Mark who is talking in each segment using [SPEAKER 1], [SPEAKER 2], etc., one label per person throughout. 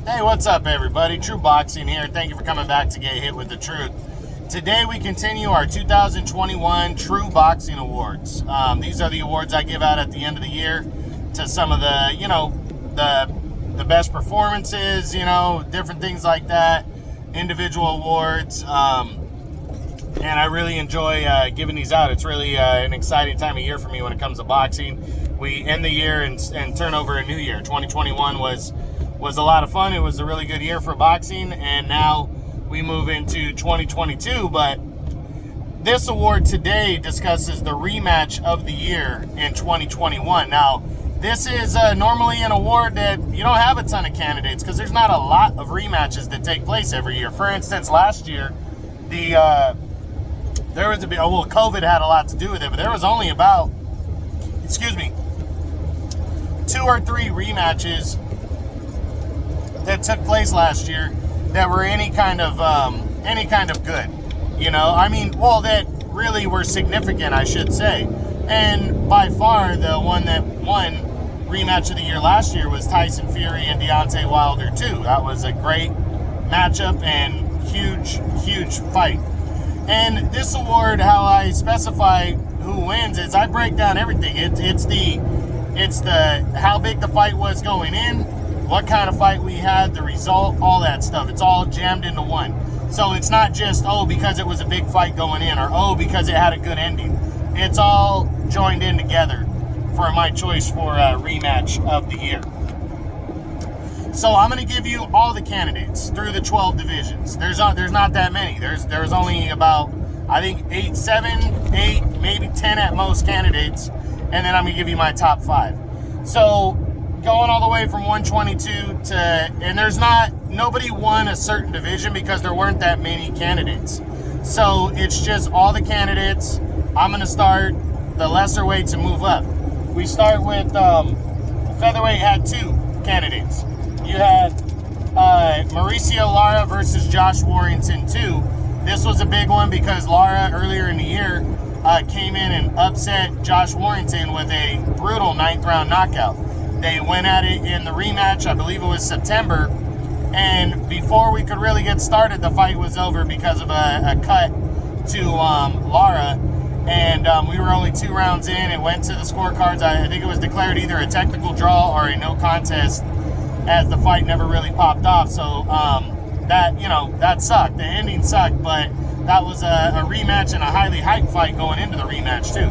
[SPEAKER 1] Hey, what's up, everybody? True Boxing here. Thank you for coming back to Get Hit with the Truth. Today, we continue our 2021 True Boxing Awards. These are the awards I give out at the end of the year to some of the, the best performances, different things like that, individual awards. And I really enjoy giving these out. It's really an exciting time of year for me when it comes to boxing. We end the year and turn over a new year. 2021 was a lot of fun. It was a really good year for boxing, and now we move into 2022. But this award today discusses the rematch of the year in 2021. Now, this is normally an award that you don't have a ton of candidates because there's not a lot of rematches that take place every year. For instance, last year, there was COVID had a lot to do with it, but there was only about, 2 or 3 rematches that took place last year that were any kind of good, that really were significant, I should say. And by far, the one that won rematch of the year last year was Tyson Fury and Deontay Wilder 2. That was a great matchup and huge fight. And this award, how I specify who wins is I break down everything. It's the how big the fight was going in, what kind of fight we had, the result, all that stuff. It's all jammed into one. So it's not just, because it was a big fight going in, or, because it had a good ending. It's all joined in together for my choice for a rematch of the year. So I'm going to give you all the candidates through the 12 divisions. There's not that many. There's only about, I think, 7, 8, maybe 10 at most candidates. And then I'm going to give you my top 5. So going all the way from 122 to, and nobody won a certain division because there weren't that many candidates. So it's just all the candidates. I'm going to start the lesser weight to move up. We start with, featherweight had 2 candidates. You had Mauricio Lara versus Josh Warrington 2. This was a big one because Lara earlier in the year came in and upset Josh Warrington with a brutal 9th round knockout. They went at it in the rematch, I believe it was September, and before we could really get started, the fight was over because of a cut to Lara, and we were only 2 rounds in. It went to the scorecards. I think it was declared either a technical draw or a no contest, as the fight never really popped off. So that sucked. The ending sucked, but that was a rematch and a highly hyped fight going into the rematch too.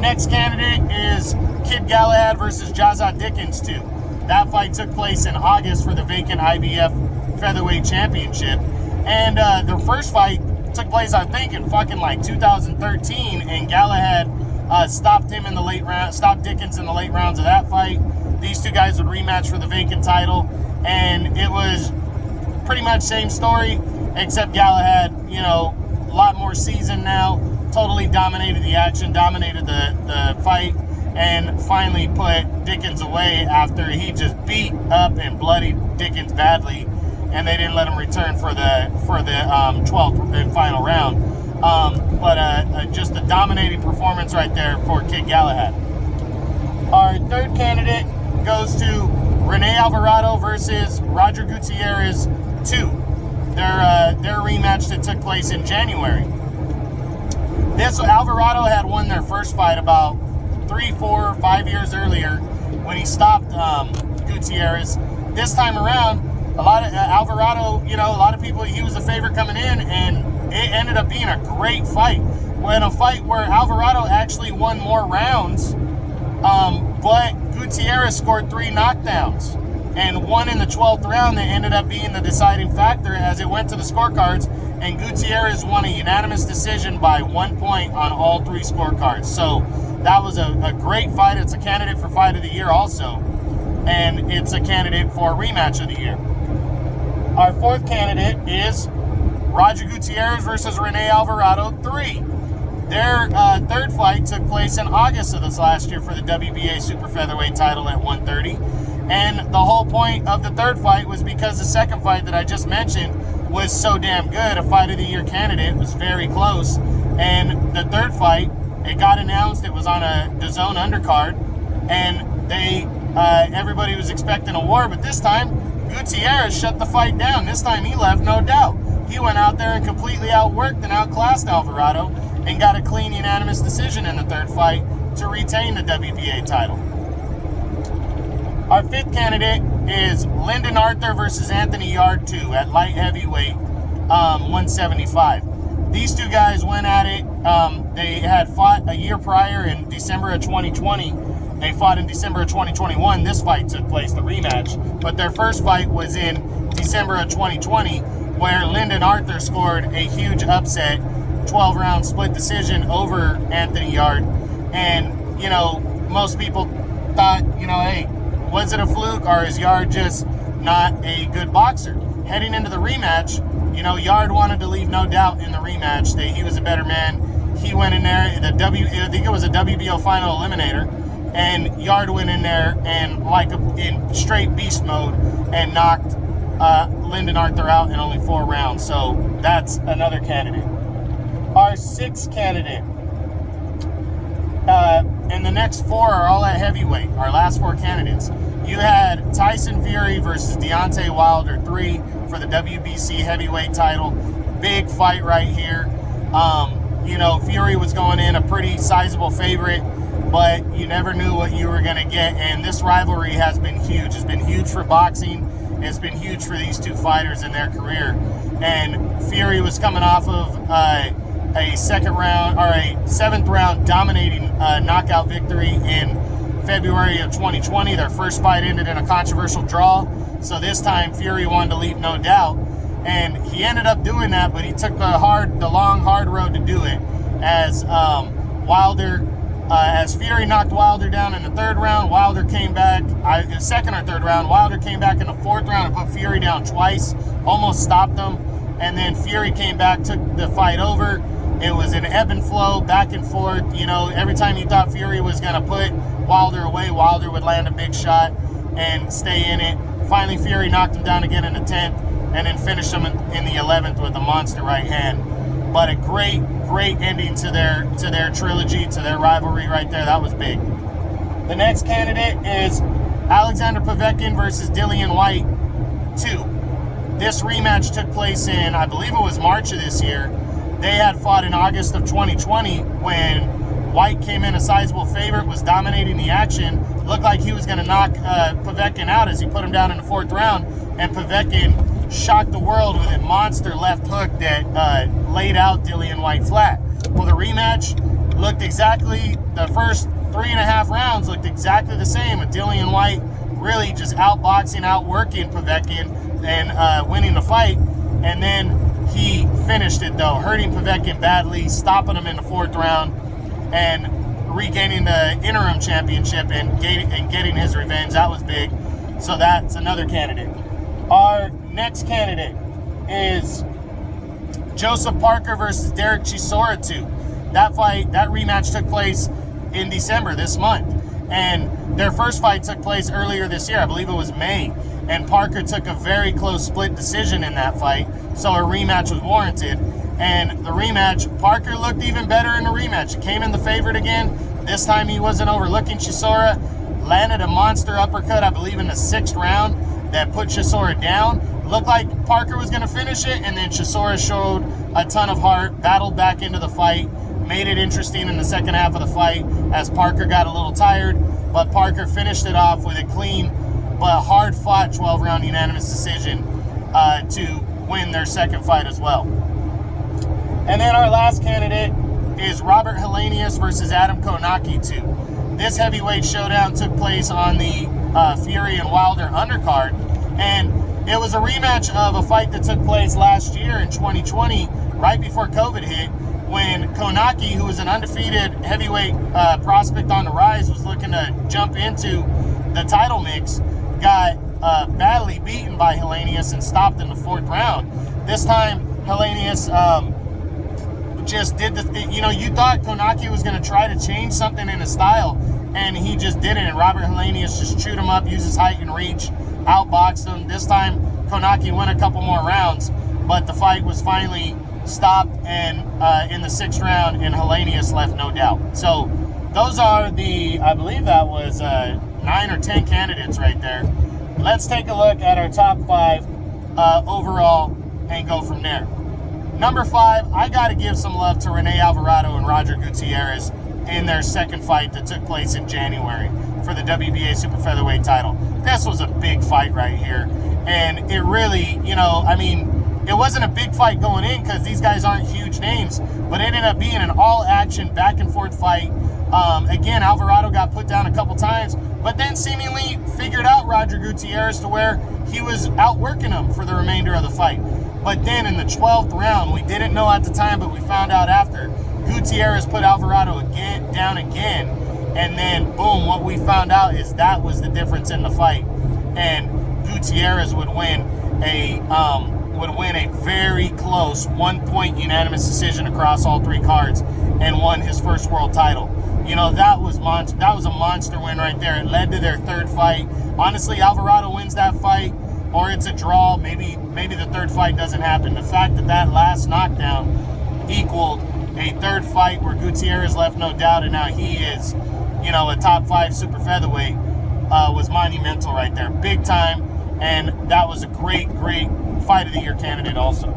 [SPEAKER 1] Next candidate is Kid Galahad versus Jazza Dickens 2. That fight took place in August for the vacant IBF Featherweight Championship. And the first fight took place, I think, in fucking 2013, and Galahad stopped Dickens in the late rounds of that fight. These 2 guys would rematch for the vacant title, and it was pretty much same story, except Galahad, a lot more seasoned now, totally dominated the action, dominated the fight, and finally put Dickens away after he just beat up and bloodied Dickens badly, and they didn't let him return for the 12th and final round. But just a dominating performance right there for Kid Galahad. Our third candidate goes to Renee Alvarado versus Roger Gutierrez 2. Their rematch that took place in January. Alvarado had won their first fight about 3, 4, 5 years earlier when he stopped Gutierrez. This time around, a lot of Alvarado, a lot of people, he was the favorite coming in, and it ended up being a great fight. In a fight where Alvarado actually won more rounds, but Gutierrez scored 3 knockdowns and won in the 12th round that ended up being the deciding factor as it went to the scorecards, and Gutierrez won a unanimous decision by 1 point on all 3 scorecards. So that was a great fight. It's a candidate for fight of the year also, and it's a candidate for rematch of the year. Our 4th candidate is Roger Gutierrez versus Renee Alvarado 3. Their 3rd fight took place in August of this last year for the WBA Super Featherweight title at 130. And the whole point of the 3rd fight was because the 2nd fight that I just mentioned was so damn good, a fight of the year candidate. It was very close. And the 3rd fight, it got announced, it was on a DAZN undercard, and they everybody was expecting a war, but this time Gutierrez shut the fight down. This time he left no doubt. He went out there and completely outworked and outclassed Alvarado and got a clean unanimous decision in the third fight to retain the WBA title. Our fifth candidate is Lyndon Arthur versus Anthony Yarde 2 at light heavyweight 175. These two guys went at it. They had fought a year prior in December of 2020. They fought in December of 2021. This fight took place, the rematch. But their first fight was in December of 2020, where Lyndon Arthur scored a huge upset, 12-round split decision over Anthony Yarde. And, you know, most people thought, you know, hey, was it a fluke or is Yarde just not a good boxer? Heading into the rematch, you know, Yarde wanted to leave no doubt in the rematch that he was a better man. He went in there, I think it was a WBO final eliminator, and Yarde went in there and in straight beast mode and knocked Lyndon Arthur out in only 4 rounds. So that's another candidate. Our sixth candidate, and the next 4 are all at heavyweight. Our last 4 candidates. You had Tyson Fury versus Deontay Wilder 3 for the WBC heavyweight title. Big fight right here. You know, Fury was going in a pretty sizable favorite, but you never knew what you were going to get. And this rivalry has been huge. It's been huge for boxing. It's been huge for these two fighters in their career. And Fury was coming off of a 7th round dominating knockout victory in February of 2020. Their first fight ended in a controversial draw. So this time Fury wanted to leave no doubt. And he ended up doing that, but he took the long, hard road to do it. As as Fury knocked Wilder down in the 3rd round, Wilder came back, 2nd or 3rd round, Wilder came back in the 4th round and put Fury down twice, almost stopped him. And then Fury came back, took the fight over. It was an ebb and flow, back and forth. You know, every time you thought Fury was going to put Wilder away, Wilder would land a big shot and stay in it. Finally, Fury knocked him down again in the 10th and then finished him in the 11th with a monster right hand. But a great ending to their trilogy, to their rivalry right there. That was big. The next candidate is Alexander Povetkin versus Dillian White 2. This rematch took place in, I believe it was March of this year. They had fought in August of 2020 when White came in a sizable favorite, was dominating the action. Looked like he was going to knock Povetkin out as he put him down in the 4th round. And Povetkin shocked the world with a monster left hook that laid out Dillian White flat. Well, the rematch looked exactly, the first 3.5 rounds looked exactly the same, with Dillian White really just outboxing, outworking Povetkin and winning the fight. And then he finished it though, hurting Povetkin badly, stopping him in the 4th round, and regaining the interim championship and getting his revenge. That was big. So that's another candidate. Our next candidate is Joseph Parker versus Derek Chisora 2. That rematch took place in December this month. And their first fight took place earlier this year. I believe it was May. And Parker took a very close split decision in that fight. So a rematch was warranted. And the rematch, Parker looked even better in the rematch. He came in the favorite again. This time he wasn't overlooking Chisora. Landed a monster uppercut, I believe, in the 6th round that put Chisora down. Looked like Parker was going to finish it, and then Chisora showed a ton of heart, battled back into the fight, made it interesting in the second half of the fight as Parker got a little tired, but Parker finished it off with a clean but hard-fought 12-round unanimous decision to win their second fight as well. And then our last candidate is Robert Helenius versus Adam Konaki 2. This heavyweight showdown took place on the Fury and Wilder undercard, and it was a rematch of a fight that took place last year in 2020, right before COVID hit, when Konaki, who was an undefeated heavyweight prospect on the rise, was looking to jump into the title mix, got badly beaten by Helenius and stopped in the 4th round. This time, Helenius just did you thought Konaki was going to try to change something in his style, and he just didn't. And Robert Helenius just chewed him up, used his height and reach, outboxed him. This time, Konaki won a couple more rounds, but the fight was finally stopped and in the 6th round, and Helenius left no doubt. So those are I believe that was 9 or 10 candidates right there. Let's take a look at our top 5 overall and go from there. Number 5, I got to give some love to Renee Alvarado and Roger Gutierrez in their second fight that took place in January for the WBA super featherweight title. This was a big fight right here. And it really, I mean, it wasn't a big fight going in because these guys aren't huge names, but it ended up being an all-action, back-and-forth fight. Again, Alvarado got put down a couple times, but then seemingly figured out Roger Gutierrez to where he was outworking him for the remainder of the fight. But then in the 12th round, we didn't know at the time, but we found out after, Gutierrez put Alvarado down again, and then boom, what we found out is that was the difference in the fight, and Gutierrez would win a very close 1-point unanimous decision across all 3 cards and won his first world title. That was a monster win right there. It led to their 3rd fight. Honestly, Alvarado wins that fight, or it's a draw. Maybe the 3rd fight doesn't happen. The fact that last knockdown equaled a 3rd fight where Gutierrez left no doubt, and now he is, a top 5 super featherweight, was monumental right there, big time. And that was a great fight of the year candidate also.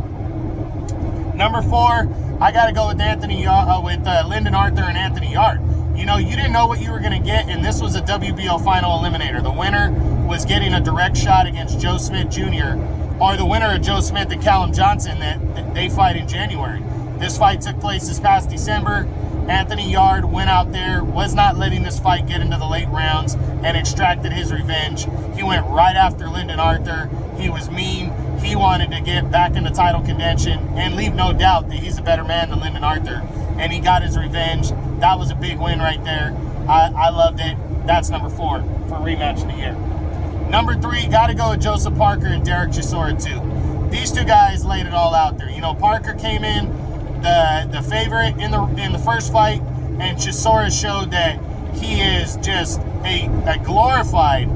[SPEAKER 1] Number 4, I got to go with Lyndon Arthur and Anthony Yard. You didn't know what you were going to get, and this was a WBO final eliminator. The winner was getting a direct shot against Joe Smith Jr., or the winner of Joe Smith and Callum Johnson that they fight in January. This fight took place this past December. Anthony Yard went out there, was not letting this fight get into the late rounds, and extracted his revenge. He went right after Lyndon Arthur. He was mean. He wanted to get back into title contention and leave no doubt that he's a better man than Lyndon Arthur. And he got his revenge. That was a big win right there. I loved it. That's number 4 for rematch of the year. Number 3, got to go with Joseph Parker and Derek Chisora too. These 2 guys laid it all out there. Parker came in the favorite in the first fight, and Chisora showed that he is just a glorified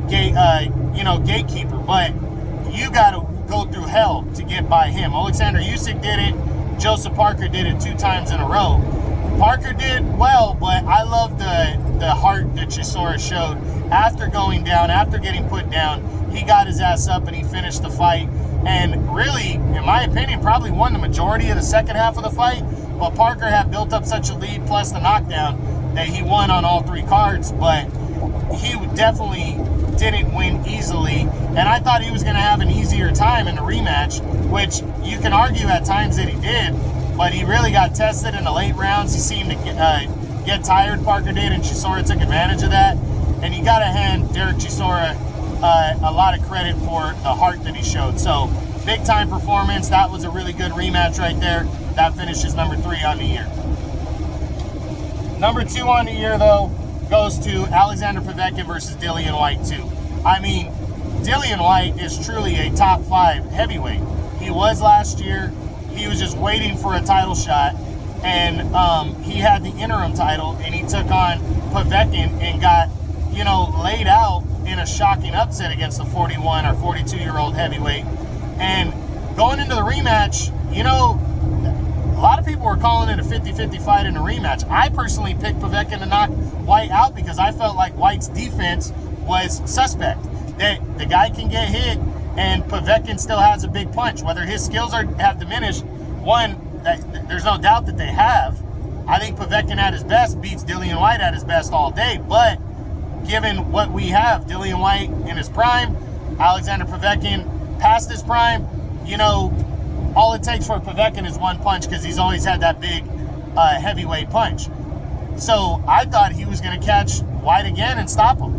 [SPEAKER 1] gatekeeper, but you got to go through hell to get by him. Alexander Usyk did it. Joseph Parker did it 2 times in a row. Parker did well, but I love the heart that Chisora showed after going down, after getting put down. He got his ass up and he finished the fight, and really, in my opinion, probably won the majority of the second half of the fight. But Parker had built up such a lead plus the knockdown that he won on all 3 cards, but he definitely didn't win easily, and I thought he was going to have an easier time in the rematch, which you can argue at times that he did, but he really got tested in the late rounds. He seemed to get tired, Parker did, and Chisora took advantage of that, and you got to hand Derek Chisora a lot of credit for the heart that he showed. So, big time performance. That was a really good rematch right there. That finishes number 3 on the year. Number 2 on the year, though, goes to Alexander Povetkin versus Dillian Whyte 2. I mean, Dillian Whyte is truly a top 5 heavyweight. He was last year. He was just waiting for a title shot, and he had the interim title, and he took on Povetkin and got, laid out in a shocking upset against the 41 or 42-year-old heavyweight. And going into the rematch, a lot of people were calling it a 50-50 fight in a rematch. I personally picked Povetkin to knock Whyte out because I felt like Whyte's defense was suspect. That the guy can get hit, and Povetkin still has a big punch. Whether his skills have diminished, there's no doubt that they have. I think Povetkin at his best beats Dillian Whyte at his best all day, but given what we have, Dillian Whyte in his prime, Alexander Povetkin past his prime, all it takes for Povetkin is one punch because he's always had that big heavyweight punch. So I thought he was going to catch Whyte again and stop him.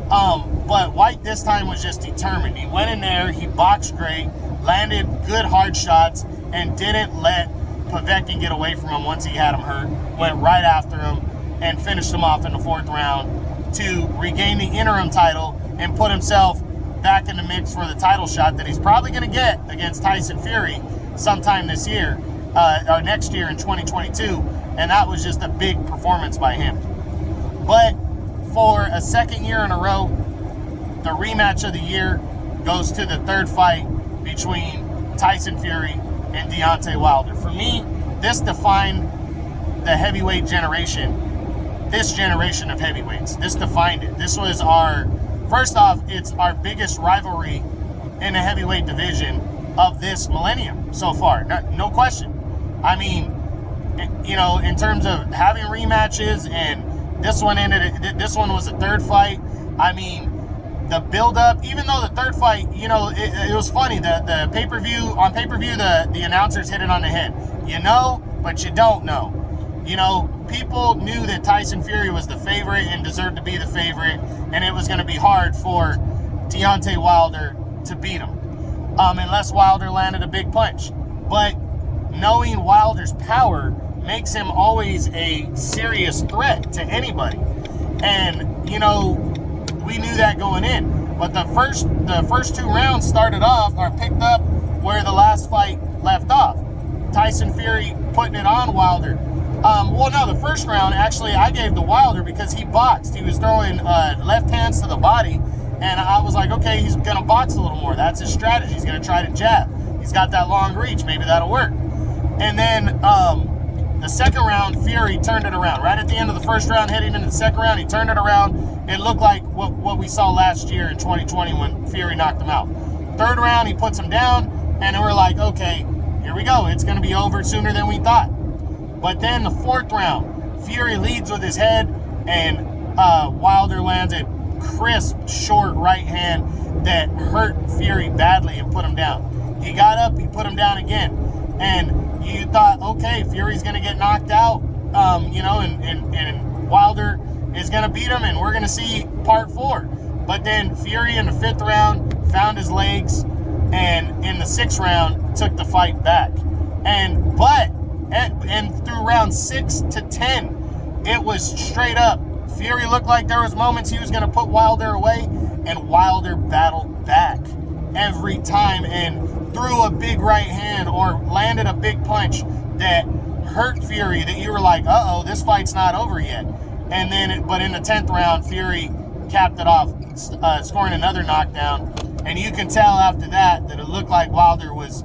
[SPEAKER 1] But Whyte this time was just determined. He went in there, he boxed great, landed good hard shots, and didn't let Povetkin get away from him once he had him hurt. Went right after him and finished him off in the 4th round to regain the interim title and put himself back in the mix for the title shot that he's probably going to get against Tyson Fury sometime this year, or next year in 2022. And that was just a big performance by him. But for a 2nd year in a row, the rematch of the year goes to the 3rd fight between Tyson Fury and Deontay Wilder. For me, this defined the heavyweight generation this generation of heavyweights. This defined it. This was first off, it's our biggest rivalry in the heavyweight division of this millennium so far. No question. I mean, you know, in terms of having rematches, and this one was the third fight. I mean, the build-up, even though the third fight, you know, it was funny. The pay-per-view, the announcers hit it on the head. You know, but you don't know. You know, people knew that Tyson Fury was the favorite and deserved to be the favorite, and it was going to be hard for Deontay Wilder to beat him, unless Wilder landed a big punch. But knowing Wilder's power makes him always a serious threat to anybody. And, you know, we knew that going in. But the first two rounds picked up where the last fight left off. Tyson Fury putting it on Wilder. The first round, actually, I gave to Wilder because he boxed. He was throwing left hands to the body, and I was like, okay, he's going to box a little more. That's his strategy. He's going to try to jab. He's got that long reach. Maybe that'll work. And then the second round, Fury turned it around. Right at the end of the first round, heading into the second round, he turned it around. It looked like what we saw last year in 2020 when Fury knocked him out. Third round, he puts him down, and we're like, okay, here we go. It's going to be over sooner than we thought. But then the fourth round, Fury leads with his head, and Wilder lands a crisp, short right hand that hurt Fury badly and put him down. He got up, he put him down again. And you thought, okay, Fury's going to get knocked out, and Wilder is going to beat him, and we're going to see part 4. But then Fury in the 5th round found his legs, and in the 6th round took the fight back. And through round 6 to 10, it was straight up. Fury looked like there was moments he was going to put Wilder away, and Wilder battled back every time and threw a big right hand or landed a big punch that hurt Fury, that you were like, uh-oh, this fight's not over yet. And then, but in the 10th round, Fury capped it off, scoring another knockdown. And you can tell after that it looked like Wilder was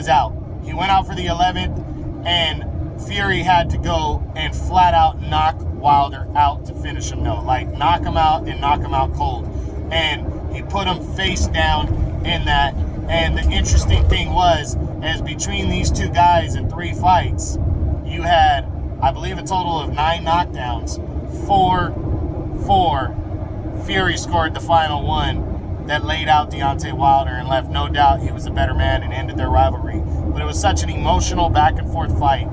[SPEAKER 1] out. He went out for the 11th, and Fury had to go and flat out knock Wilder out to finish him. Knock him out and knock him out cold. And he put him face down in that. And the interesting thing was, as between these two guys in 3 fights, you had, I believe, a total of 9 knockdowns. 4. Fury scored the final one that laid out Deontay Wilder and left no doubt he was the better man and ended their rivalry. But it was such an emotional back and forth fight.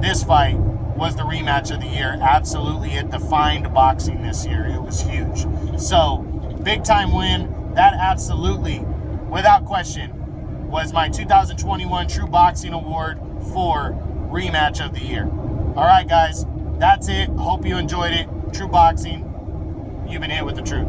[SPEAKER 1] This fight was the rematch of the year. Absolutely, it defined boxing this year. It was huge. So, big time win. That absolutely, without question, was my 2021 True Boxing Award for rematch of the year. All right, guys, that's it. Hope you enjoyed it. True Boxing, you've been hit with the truth.